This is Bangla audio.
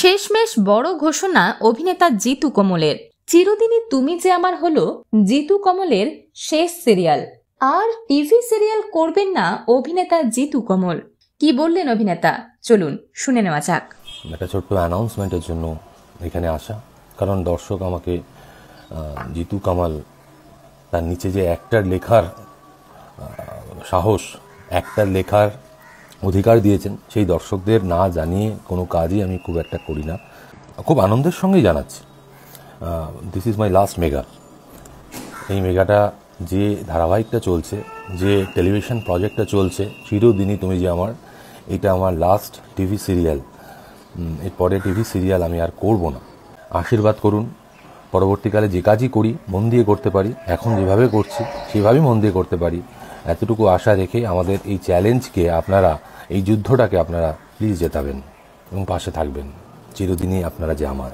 শেষমেশ বড় ঘোষণা অভিনেতা জিতু কমলের। চিরদিনই তুমি যে আমার হলো জিতু কমলের শেষ সিরিয়াল। আর টিভি সিরিয়াল করবেন না অভিনেতা জিতু কমল। কি বললেন অভিনেতা, চলুন শুনে নেওয়া যাক। একটা ছোট্ট অ্যানাউন্সমেন্টের জন্য এখানে আসা, কারণ দর্শক আমাকে জিতু কামাল তার নিচে যে অ্যাক্টর লেখার সাহস, অ্যাক্টর লেখার অধিকার দিয়েছেন, সেই দর্শকদের না জানিয়ে কোনো কাজই আমি খুব একটা করি না। খুব আনন্দের সঙ্গেই জানাচ্ছি, this is my last mega. এই মেগাটা যে ধারাবাহিকটা চলছে, যে টেলিভিশন প্রজেক্টটা চলছে, চিরদিনই তুমি যে আমার, এটা আমার লাস্ট টিভি সিরিয়াল। এরপরে টিভি সিরিয়াল আমি আর করব না। আশীর্বাদ করুন, পরবর্তীকালে যে কাজই করি মন দিয়ে করতে পারি, এখন যেভাবে করছি সেভাবেই মন দিয়ে করতে পারি, এতটুকু আশা রেখে আমাদের এই চ্যালেঞ্জকে আপনারা, এই যুদ্ধটাকে আপনারা প্লিজ জেতাবেন এবং পাশে থাকবেন। চিরদিনই আপনারা যে আমার।